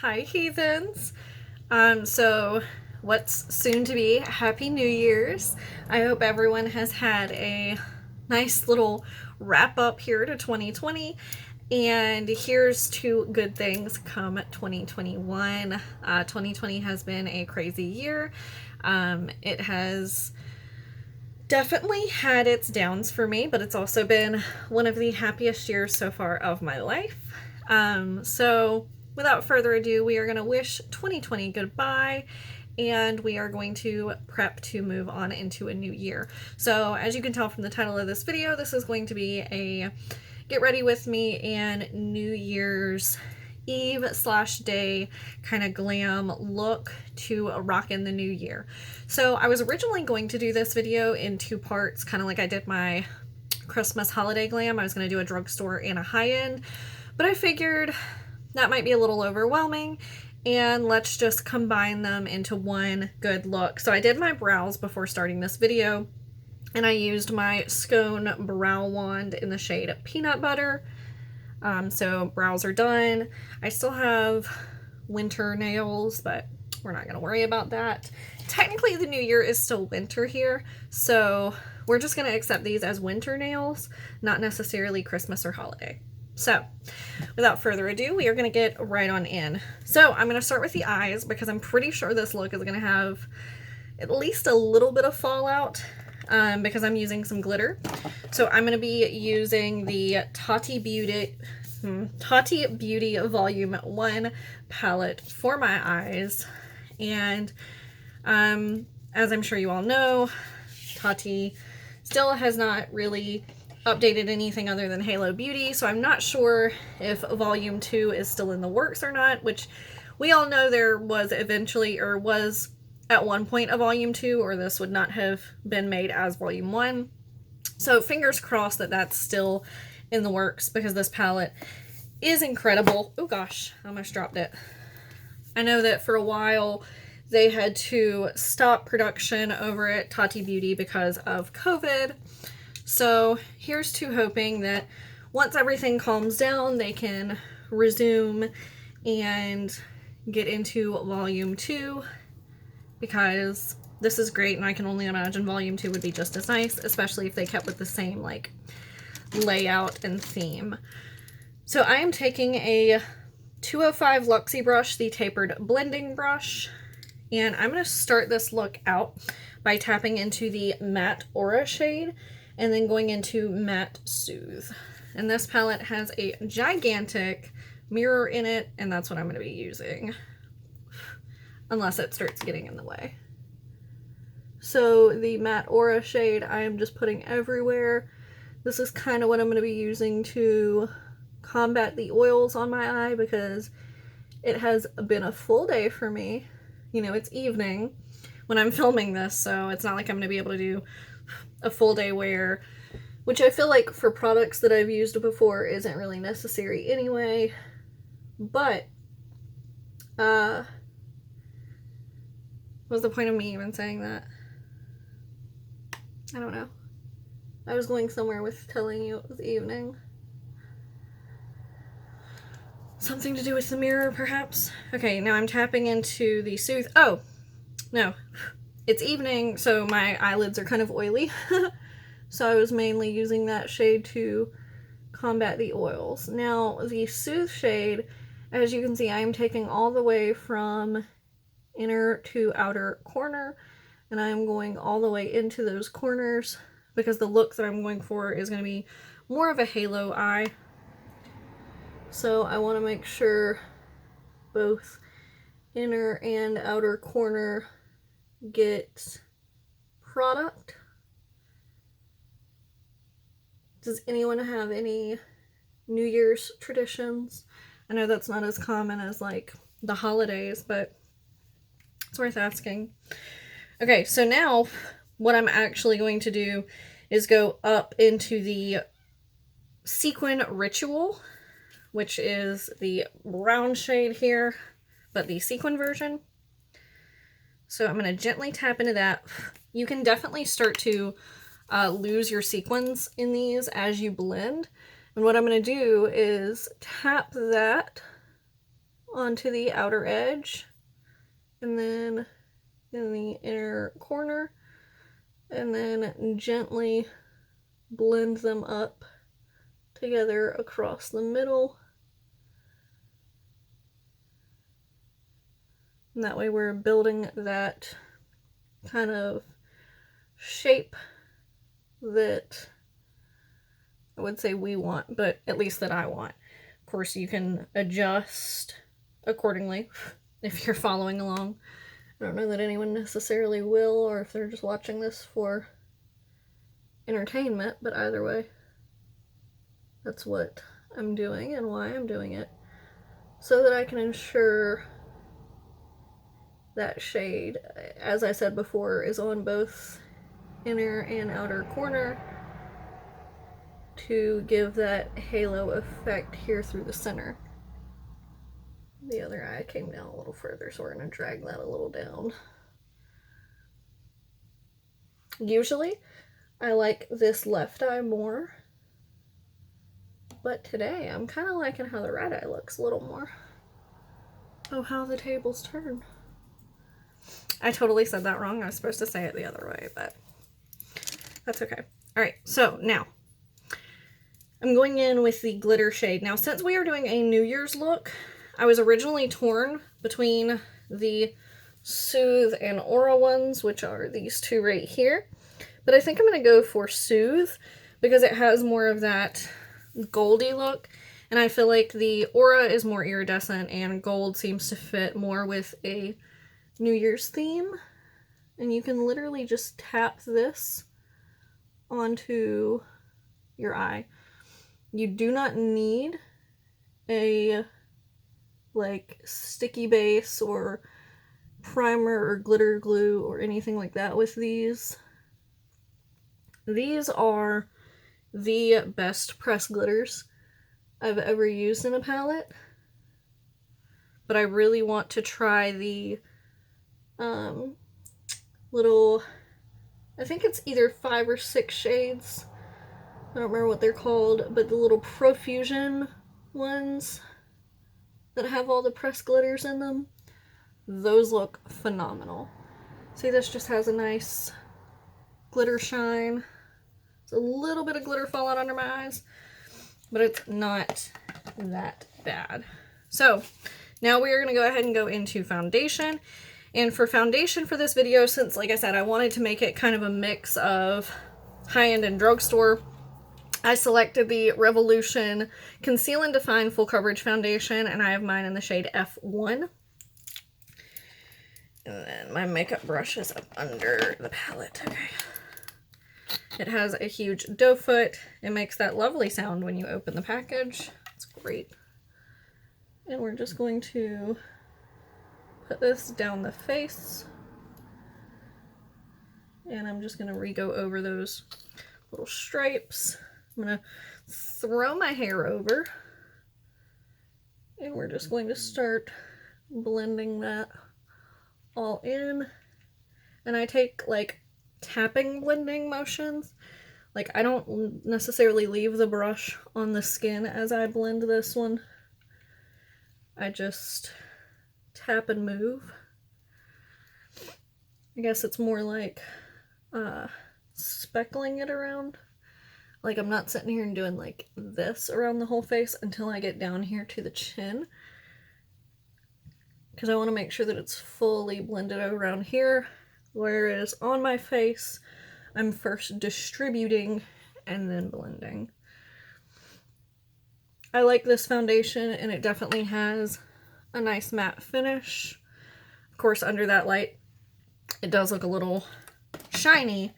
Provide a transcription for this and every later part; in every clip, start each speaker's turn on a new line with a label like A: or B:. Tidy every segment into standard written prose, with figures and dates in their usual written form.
A: Hi heathens. So what's soon to be Happy New Year's. I hope everyone has had a nice little wrap up here to 2020, and here's to good things come 2021. 2020 has been a crazy year. It has definitely had its downs for me, but it's also been one of the happiest years so far of my life. So without further ado, we are going to wish 2020 goodbye, and we are going to prep to move on into a new year. So as you can tell from the title of this video, this is going to be a get ready with me and New Year's Eve / day kind of glam look to rock in the new year. So I was originally going to do this video in two parts, kind of like I did my Christmas holiday glam. I was going to do a drugstore and a high-end, but I figured that might be a little overwhelming, and let's just combine them into one good look. So I did my brows before starting this video, and I used my Skone brow wand in the shade Peanut Butter. So brows are done. I still have winter nails, but we're not going to worry about that. Technically, the new year is still winter here, so we're just going to accept these as winter nails, not necessarily Christmas or holiday. So, without further ado, we are going to get right on in. So, I'm going to start with the eyes because I'm pretty sure this look is going to have at least a little bit of fallout because I'm using some glitter. So, I'm going to be using the Tati Beauty Volume 1 palette for my eyes. And as I'm sure you all know, Tati still has not really updated anything other than Halo Beauty, so I'm not sure if Volume 2 is still in the works or not, which we all know there was eventually, or was at one point, a Volume 2, or this would not have been made as Volume 1. So fingers crossed that that's still in the works, because this palette is incredible. Oh gosh, I almost dropped it. I know that for a while they had to stop production over at Tati Beauty because of COVID. So here's to hoping that once everything calms down, they can resume and get into Volume 2, because this is great, and I can only imagine Volume 2 would be just as nice, especially if they kept with the same like layout and theme. So I am taking a 205 Luxie brush, the tapered blending brush, and I'm going to start this look out by tapping into the Matte Aura shade and then going into Matte Soothe. And this palette has a gigantic mirror in it, and that's what I'm going to be using, unless it starts getting in the way. So the Matte Aura shade I am just putting everywhere. This is kind of what I'm going to be using to combat the oils on my eye, because it has been a full day for me. You know, it's evening when I'm filming this, so it's not like I'm going to be able to do a full day wear, which I feel like for products that I've used before isn't really necessary anyway. But what's the point of me even saying that? I don't know. I was going somewhere with telling you it was evening. Something to do with the mirror, perhaps? Okay, now I'm tapping into the Soothe. Oh, no. It's evening, so my eyelids are kind of oily. So I was mainly using that shade to combat the oils. Now, the Soothe shade, as you can see, I am taking all the way from inner to outer corner, and I am going all the way into those corners, because the look that I'm going for is going to be more of a halo eye. So I want to make sure both inner and outer corner get product. Does anyone have any New Year's traditions? I know that's not as common as like the holidays, but it's worth asking. Okay, so now what I'm actually going to do is go up into the Sequin Ritual, which is the brown shade here, but the sequin version. So I'm going to gently tap into that. You can definitely start to lose your sequins in these as you blend. And what I'm going to do is tap that onto the outer edge, and then in the inner corner, and then gently blend them up together across the middle. And that way we're building that kind of shape that I would say we want, but at least that I want. Of course, you can adjust accordingly if you're following along. I don't know that anyone necessarily will, or if they're just watching this for entertainment, but either way, that's what I'm doing and why I'm doing it, so that I can ensure that shade, as I said before, is on both inner and outer corner to give that halo effect here through the center. The other eye came down a little further, so we're going to drag that a little down. Usually, I like this left eye more, but today I'm kind of liking how the right eye looks a little more. Oh, how the tables turn. I totally said that wrong. I was supposed to say it the other way, but that's okay. All right, so now I'm going in with the glitter shade. Now, since we are doing a New Year's look, I was originally torn between the Soothe and Aura ones, which are these two right here. But I think I'm going to go for Soothe because it has more of that goldy look. And I feel like the Aura is more iridescent and gold seems to fit more with a New Year's theme. And you can literally just tap this onto your eye. You do not need a like sticky base or primer or glitter glue or anything like that with these. These are the best pressed glitters I've ever used in a palette. But I really want to try the little, I think it's either 5 or 6 shades. I don't remember what they're called, but the little Profusion ones that have all the pressed glitters in them. Those look phenomenal. See, this just has a nice glitter shine. It's a little bit of glitter fallout under my eyes, but it's not that bad. So now we are going to go ahead and go into foundation. And for foundation for this video, since like I said, I wanted to make it kind of a mix of high-end and drugstore, I selected the Revolution Conceal and Define Full Coverage Foundation, and I have mine in the shade F1. And then my makeup brush is up under the palette. Okay. It has a huge doe foot. It makes that lovely sound when you open the package. It's great. And we're just going to put this down the face. And I'm just going to re-go over those little stripes. I'm going to throw my hair over. And we're just going to start blending that all in. And I take like tapping blending motions. Like I don't necessarily leave the brush on the skin as I blend this one. I just tap and move. I guess it's more like speckling it around. Like I'm not sitting here and doing like this around the whole face until I get down here to the chin, because I want to make sure that it's fully blended around here, whereas on my face I'm first distributing and then blending. I like this foundation, and it definitely has a nice matte finish. Of course, under that light it does look a little shiny,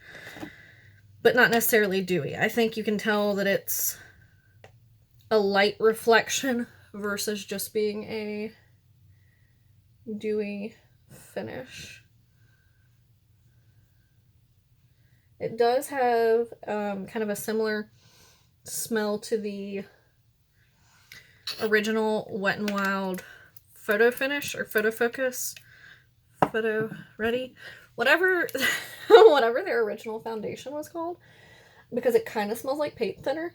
A: but not necessarily dewy. I think you can tell that it's a light reflection versus just being a dewy finish. It does have kind of a similar smell to the original Wet n Wild Photo Finish or Photo Focus. Photo Ready? Whatever, whatever their original foundation was called, because it kind of smells like paint thinner,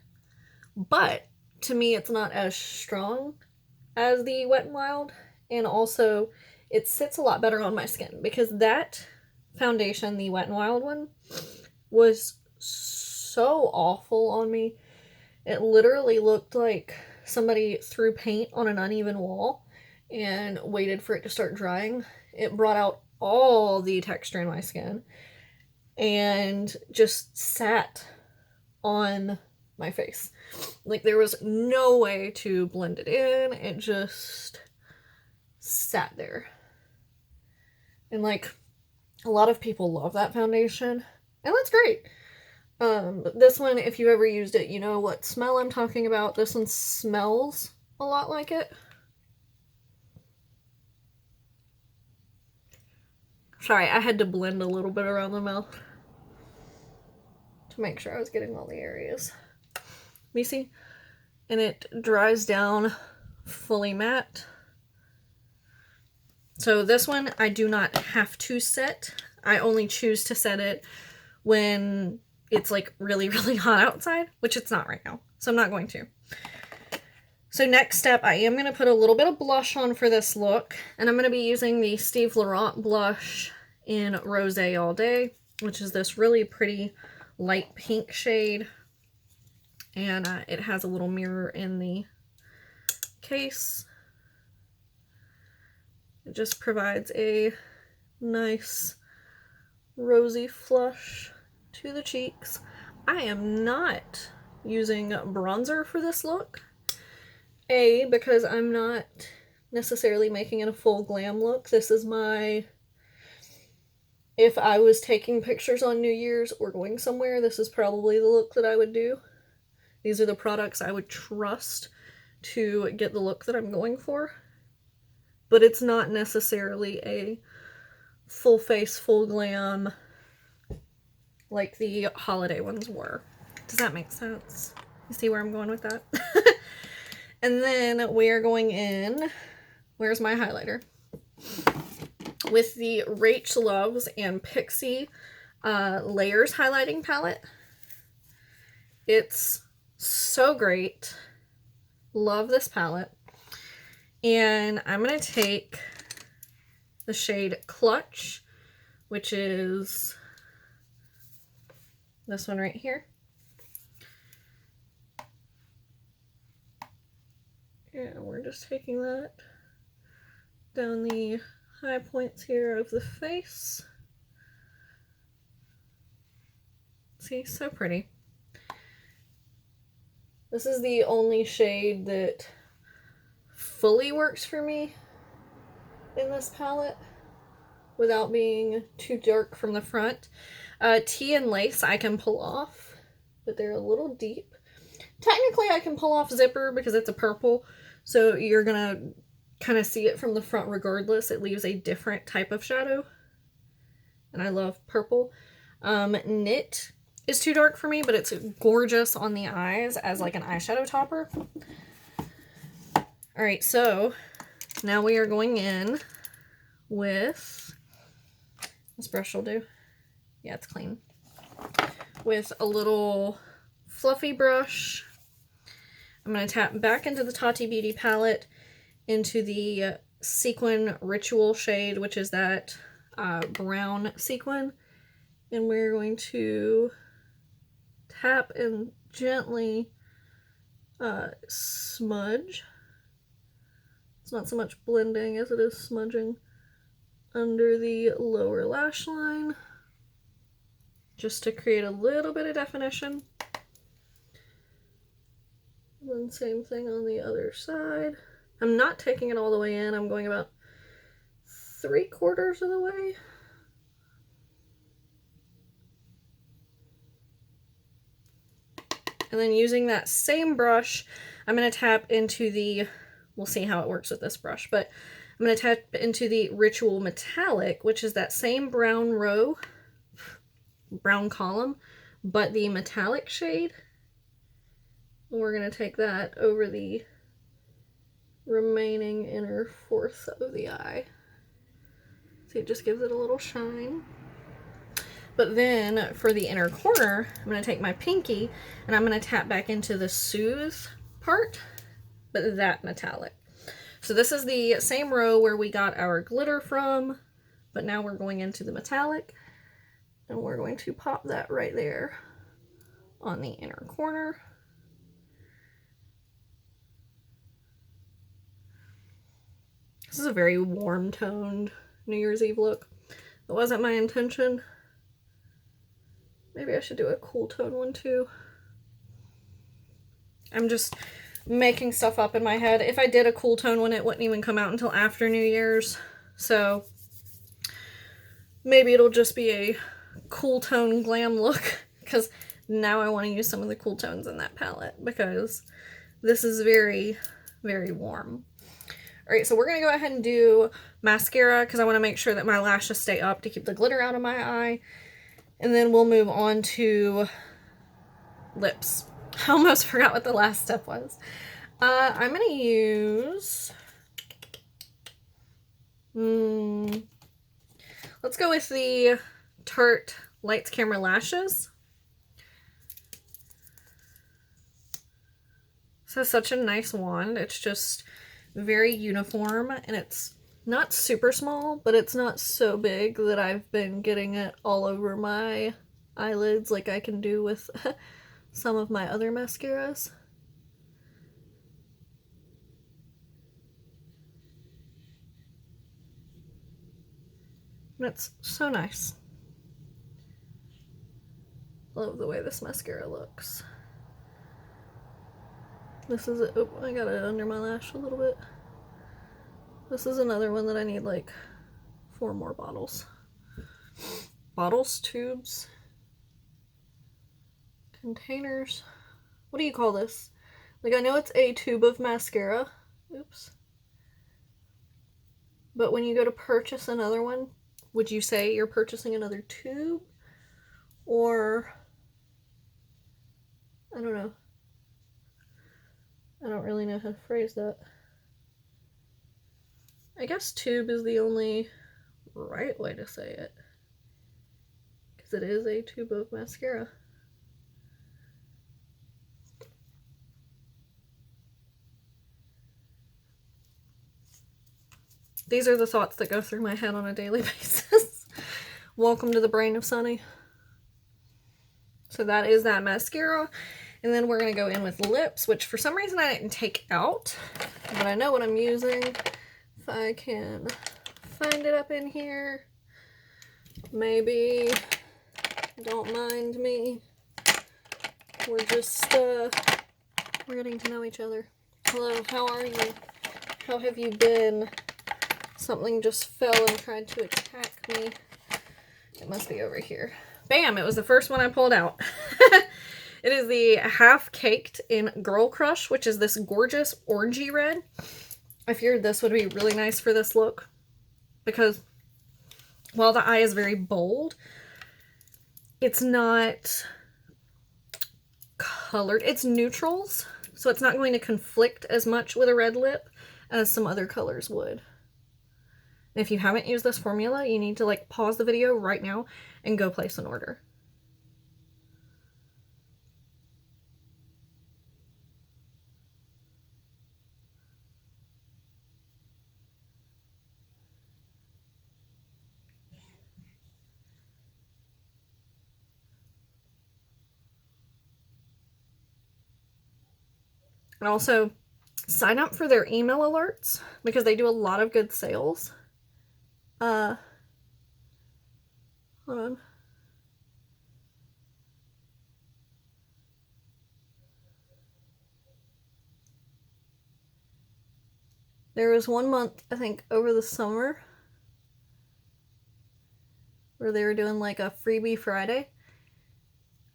A: but to me it's not as strong as the Wet n Wild. and also it sits a lot better on my skin, because that foundation, the Wet n Wild one, was so awful on me. It literally looked like somebody threw paint on an uneven wall and waited for it to start drying. It brought out all the texture in my skin and just sat on my face. Like, there was no way to blend it in. It just sat there. And like, a lot of people love that foundation, and that's great. This one, if you ever used it, you know what smell I'm talking about. This one smells a lot like it. Sorry, I had to blend a little bit around the mouth to make sure I was getting all the areas. You see? And it dries down fully matte. So this one, I do not have to set. I only choose to set it when it's like really, really hot outside, which it's not right now. So I'm not going to. So next step, I am going to put a little bit of blush on for this look. And I'm going to be using the Steve Laurant blush in Rosé All Day, which is this really pretty light pink shade. And it has a little mirror in the case. It just provides a nice rosy flush to the cheeks. I am not using bronzer for this look. A, because I'm not necessarily making it a full glam look. This is my, if I was taking pictures on New Year's or going somewhere, this is probably the look that I would do. These are the products I would trust to get the look that I'm going for. But it's not necessarily a full face, full glam like the holiday ones were. Does that make sense? You see where I'm going with that? And then we are going in, where's my highlighter? With the Rachhloves and Pixi Layers Highlighting Palette. It's so great. Love this palette. And I'm going to take the shade Clutch, which is this one right here. And we're just taking that down the high points here of the face. See, so pretty. This is the only shade that fully works for me in this palette without being too dark from the front. Tea and Lace I can pull off, but they're a little deep. Technically I can pull off Zipper because it's a purple, so you're gonna kind of see it from the front regardless. It leaves a different type of shadow, and I love purple. Knit is too dark for me, but it's gorgeous on the eyes as like an eyeshadow topper. Alright, so now we are going in with, this brush will do. Yeah, it's clean. With a little fluffy brush. I'm going to tap back into the Tati Beauty palette, into the Sequin Ritual shade, which is that brown sequin. And we're going to tap and gently smudge. It's not so much blending as it is smudging under the lower lash line, just to create a little bit of definition. And then same thing on the other side. I'm not taking it all the way in. I'm going about 3/4 of the way. And then using that same brush, I'm going to tap into the, we'll see how it works with this brush, but I'm going to tap into the Ritual Metallic, which is that same brown row, brown column, but the metallic shade. And we're going to take that over the remaining inner fourth of the eye. See, it just gives it a little shine. But then for the inner corner, I'm going to take my pinky and I'm going to tap back into the Soothe part, but that metallic. So this is the same row where we got our glitter from, but now we're going into the metallic, and we're going to pop that right there on the inner corner. This is a very warm toned New Year's Eve look. It wasn't my intention. Maybe I should do a cool tone one too. I'm just making stuff up in my head. If I did a cool tone one, it wouldn't even come out until after New Year's. So maybe it'll just be a cool tone glam look, because now I want to use some of the cool tones in that palette because this is very, very warm. Alright, so we're going to go ahead and do mascara because I want to make sure that my lashes stay up to keep the glitter out of my eye. And then we'll move on to lips. I almost forgot what the last step was. I'm going to use... let's go with the Tarte Lights Camera Lashes. This is such a nice wand. It's just very uniform, and it's not super small, but it's not so big that I've been getting it all over my eyelids like I can do with some of my other mascaras. And it's so nice. Love the way this mascara looks. This is, oh, I got it under my lash a little bit. This is another one that I need like 4 more bottles. Bottles, tubes, containers. What do you call this? Like, I know it's a tube of mascara. Oops. But when you go to purchase another one, would you say you're purchasing another tube? Or, I don't know. I don't really know how to phrase that. I guess tube is the only right way to say it, because it is a tube of mascara. These are the thoughts that go through my head on a daily basis. Welcome to the brain of Sunny. So that is that mascara. And then we're going to go in with lips, which for some reason I didn't take out, but I know what I'm using. If I can find it up in here, maybe, don't mind me. We're just, we're getting to know each other. Hello, how are you? How have you been? Something just fell and tried to attack me. It must be over here. Bam! It was the first one I pulled out. It is the Half Caked in Girl Crush, which is this gorgeous orangey red. I figured this would be really nice for this look, because while the eye is very bold, it's not colored. It's neutrals, so it's not going to conflict as much with a red lip as some other colors would. If you haven't used this formula, you need to like pause the video right now and go place an order. And also sign up for their email alerts because they do a lot of good sales. Hold on. There was one month, I think, over the summer where they were doing like a freebie Friday,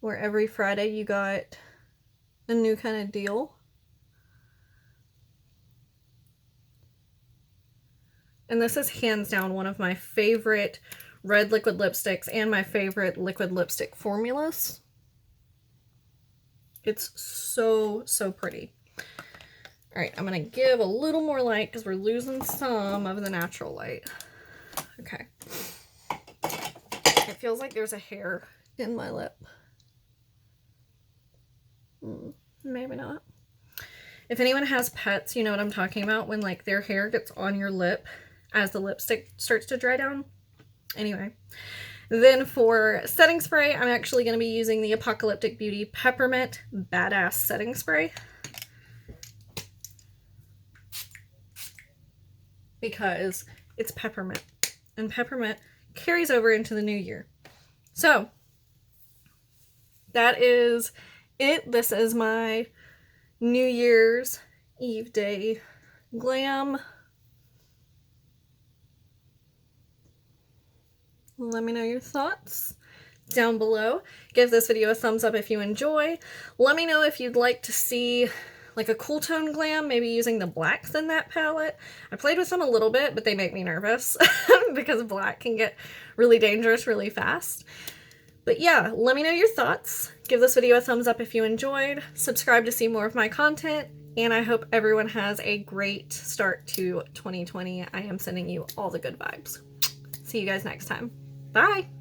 A: where every Friday you got a new kind of deal. And this is hands down one of my favorite red liquid lipsticks and my favorite liquid lipstick formulas. It's so, so pretty. All right, I'm going to give a little more light because we're losing some of the natural light. Okay. It feels like there's a hair in my lip. Maybe not. If anyone has pets, you know what I'm talking about when like their hair gets on your lip as the lipstick starts to dry down. Anyway, then for setting spray, I'm actually going to be using the Apocalyptic Beauty Peppermint Badass Setting Spray. Because it's peppermint, and peppermint carries over into the new year. So that is it. This is my New Year's Eve day glam. Let me know your thoughts down below. Give this video a thumbs up if you enjoy. Let me know if you'd like to see like a cool tone glam, maybe using the blacks in that palette. I played with them a little bit, but they make me nervous because black can get really dangerous really fast. But yeah, let me know your thoughts. Give this video a thumbs up if you enjoyed. Subscribe to see more of my content. And I hope everyone has a great start to 2020. I am sending you all the good vibes. See you guys next time. Bye!